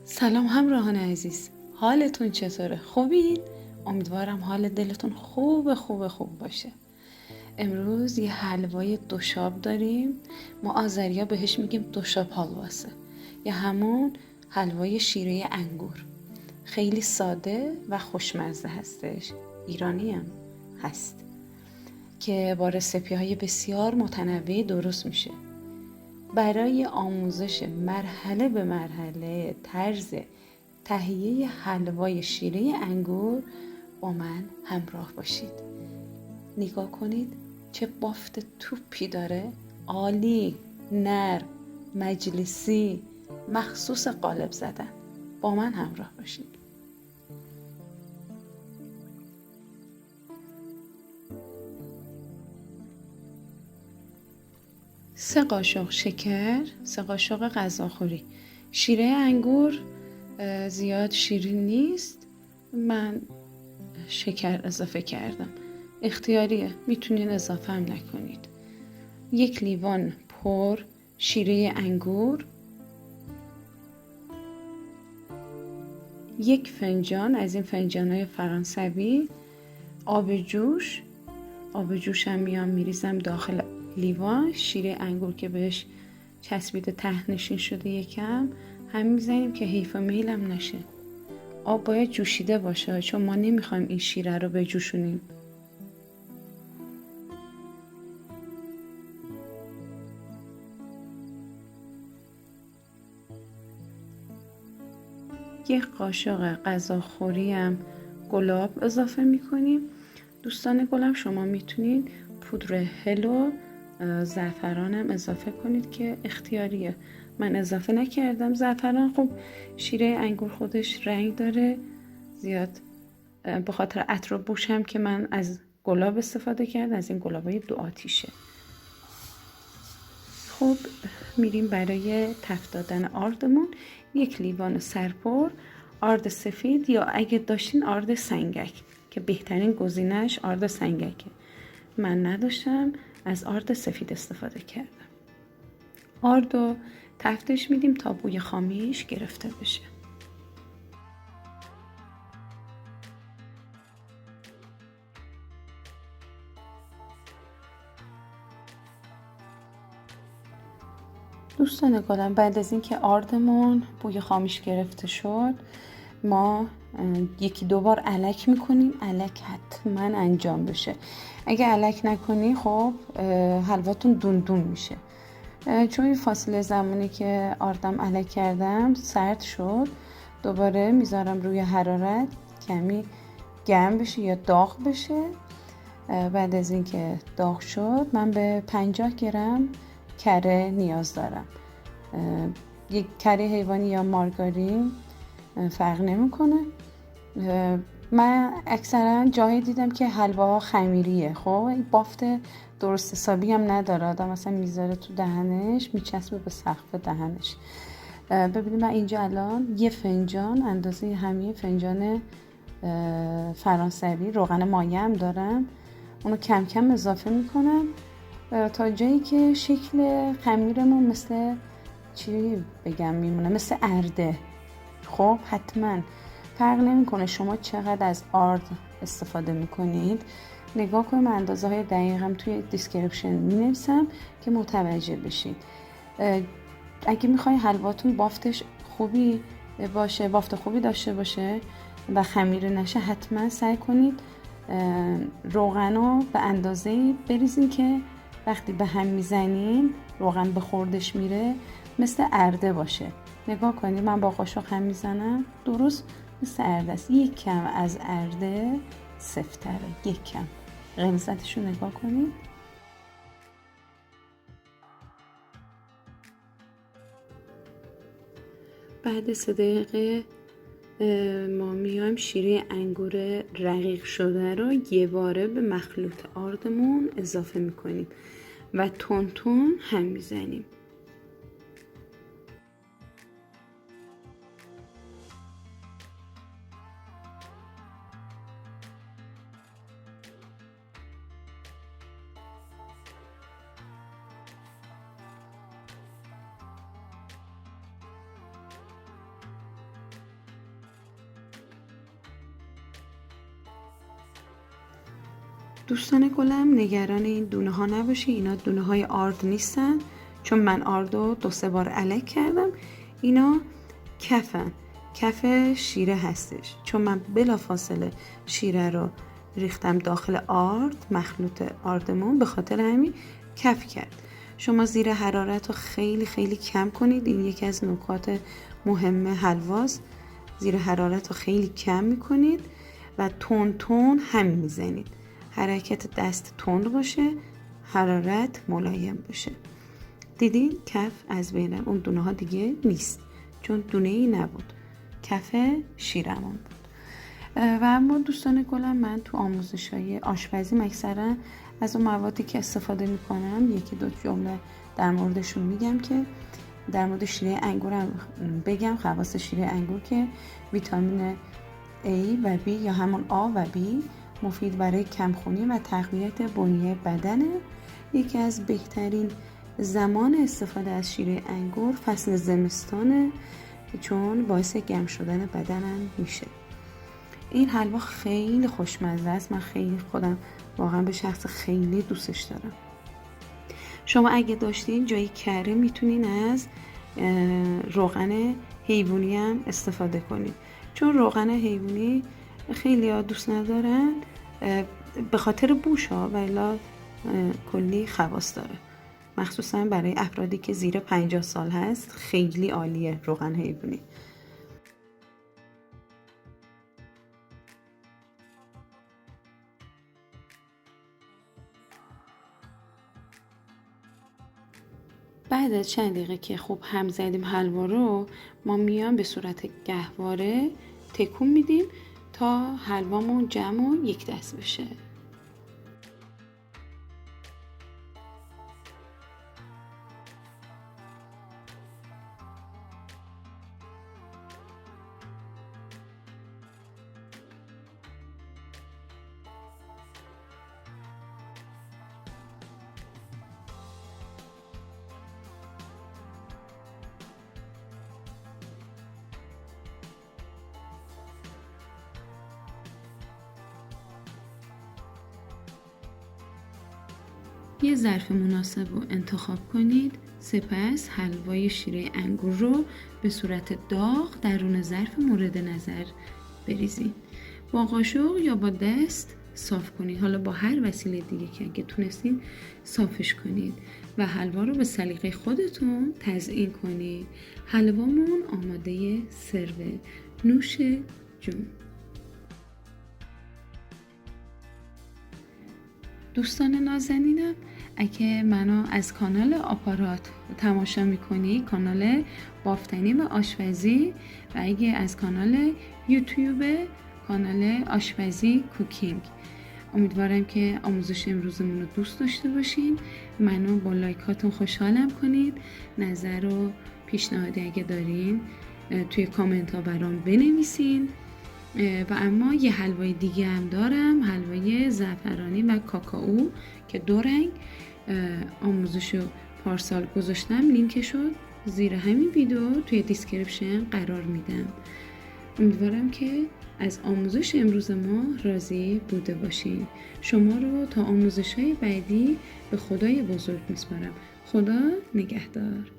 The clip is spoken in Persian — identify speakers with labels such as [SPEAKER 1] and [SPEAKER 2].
[SPEAKER 1] سلام همراهان عزیز، حالتون چطوره؟ خوبین؟ امیدوارم حال دلتون خوب باشه. امروز یه حلوای دوشاب داریم. ما آذریا بهش میگیم دوشاب حلواسه یا همون حلوای شیره انگور. خیلی ساده و خوشمزه هستش، ایرانی هم هست که با رسیپی‌های بسیار متنوعی درست میشه. برای آموزش مرحله به مرحله طرز تهیه حلوای شیره انگور با من همراه باشید. نگاه کنید چه بافت توپی داره، عالی، نرم، مجلسی، مخصوص قالب زدن. با من همراه باشید. سه قاشق شکر، 3 قاشق غذاخوری. شیره انگور زیاد شیرین نیست، من شکر اضافه کردم، اختیاریه، میتونین اضافه هم نکنید. 1 لیوان پر شیره انگور، 1 فنجان از این فنجان‌های فرانسوی آب جوش. آب جوش هم میریزم داخل لیوان. شیره انگور که بهش چسبیده ته نشین شده یکم، هم میزنیم که حیف و میلم نشه. آب باید جوشیده باشه چون ما نمیخوایم این شیره رو بجوشونیم. یک قاشق غذاخوری هم گلاب اضافه میکنیم. دوستان گلم شما میتونید پودر هل و زعفران هم اضافه کنید که اختیاریه، من اضافه نکردم. زعفران خب شیره انگور خودش رنگ داره زیاد، به خاطر عطر و بوش هم که من از گلاب استفاده کردم، از این گلابای 2 آتیشه. خب میریم برای تفت دادن آردمون. 1 لیوان سرپر آرد سفید یا اگه داشتین آرد سنگک که بهترین گزینه‌اش آرد سنگکه. من نداشتم، از آرد سفید استفاده کردم. آردو تفتش میدیم تا بوی خامیش گرفته بشه. دوستان گلم بعد از اینکه آردمون بوی خامیش گرفته شد، ما 1-2 بار الک میکنیم. الک حتما انجام بشه، اگه الک نکنی خب حلواتون دون میشه. چون این فاصله زمانی که آردم الک کردم سرد شد، دوباره میذارم روی حرارت کمی گرم بشه یا داغ بشه. بعد از اینکه داغ شد من به 50 گرم کره نیاز دارم. یک کره حیوانی یا مارگارین فرق نمیکنه. من اکثرا جایی دیدم که حلوا خمیریه، خب این بافت درست حسابی هم نداره، آدم مثلا میذاره تو دهنش میچسبه به سقف دهنش. ببینید من اینجا الان 1 فنجان اندازه همین فنجان فرانسوی روغن مایه هم دارم، اونو کم کم اضافه میکنم تا جایی که شکل خمیرمون مثل چی بگم میمونه، مثل ارده. خب حتما فرق نمیکنه شما چقدر از آرد استفاده میکنید. نگاه کنید، من اندازه های دقیقم توی دیسکریپشن مینویسم که متوجه بشید. اگه میخوای حلواتون بافتش خوبی باشه، بافت خوبی داشته باشه و خمیره نشه، حتما سعی کنید روغنو به اندازه‌ای بریزین که وقتی به هم میزنین روغن به خوردش میره مثل ارده باشه. نگاه کنید من با قاشق هم میزنم درست مثل ارده است. 1 کم از ارده سفتره، 1 کم. غلظتشو نگاه کنید. بعد 3 دقیقه ما میایم شیره انگور رقیق شده رو یه باره به مخلوط آردمون اضافه میکنیم و تون هم میزنیم. دوستان گلم نگران این دونه ها نباشی، اینا دونه های آرد نیستن، چون من آرد رو 2-3 بار الک کردم. اینا کف شیره هستش، چون من بلافاصله شیره رو ریختم داخل آرد، مخلوط آردمون، به خاطر همین کف کرد. شما زیر حرارت رو خیلی خیلی کم کنید، این یکی از نکات مهم حلواست. زیر حرارت رو خیلی کم میکنید و تون هم میزنید. حرکت دست تند باشه، حرارت ملایم باشه. دیدین کف از بین اون دونه ها دیگه نیست، چون دونه ای نبود، کف شیرمون بود. و اما دوستان گلم، من تو آموزش‌های آشپزی اکثرا از اون موادی که استفاده میکنم 1-2 جمله در موردشون میگم. که در مورد شیره انگورم بگم، خواص شیره انگور که ویتامین A و B یا همون A و B مفید برای کمخونی و تقویت بنیه بدنه. یکی از بهترین زمان استفاده از شیره انگور فصل زمستانه، چون باعث گرم شدن بدنم میشه. این حلوا خیلی خوشمزه است، من خیلی خودم واقعا به شخص خیلی دوستش دارم. شما اگه داشتین جای کره میتونین از روغن حیوانی هم استفاده کنید، چون روغن حیوانی خیلی ها دوست ندارن به خاطر بوش ها، ولی کلی خواص داره، مخصوصا برای افرادی که زیر 50 سال هست. خیلی عالیه روغن حیوانی. بعد از چند دقیقه که خوب هم زدیم حلوا رو، ما میام به صورت گهواره تکون میدیم تا حلوامون جمع و یک دست بشه. یه ظرف مناسب رو انتخاب کنید. سپس حلوای شیره انگور رو به صورت داغ درون ظرف مورد نظر بریزید. با قاشق یا با دست صاف کنید، حالا با هر وسیله دیگه که اگه تونستین صافش کنید و حلوا رو به سلیقه خودتون تزیین کنید. حلوامون آماده سرو. نوش جون. دوستان نازنینم، اگه منو از کانال آپارات تماشا میکنی، کانال بافتنی و آشپزی، و اگه از کانال یوتیوب کانال آشپزی کوکینگ، امیدوارم که آموزش امروزمون رو دوست داشته باشین. منو با لایکاتون خوشحالم کنید. نظر و پیشنهادی اگه دارین توی کامنت ها برام بنویسین. و اما یه حلوای دیگه هم دارم، حلوای زعفرانی و کاکائو که 2 رنگ. آموزشو پارسال گذاشتم، لینکشو زیر همین ویدیو توی دیسکریپشن قرار میدم. امیدوارم که از آموزش امروز ما راضی بوده باشین. شما رو تا آموزش‌های بعدی به خدای بزرگ میسپارم. خدا نگهدار.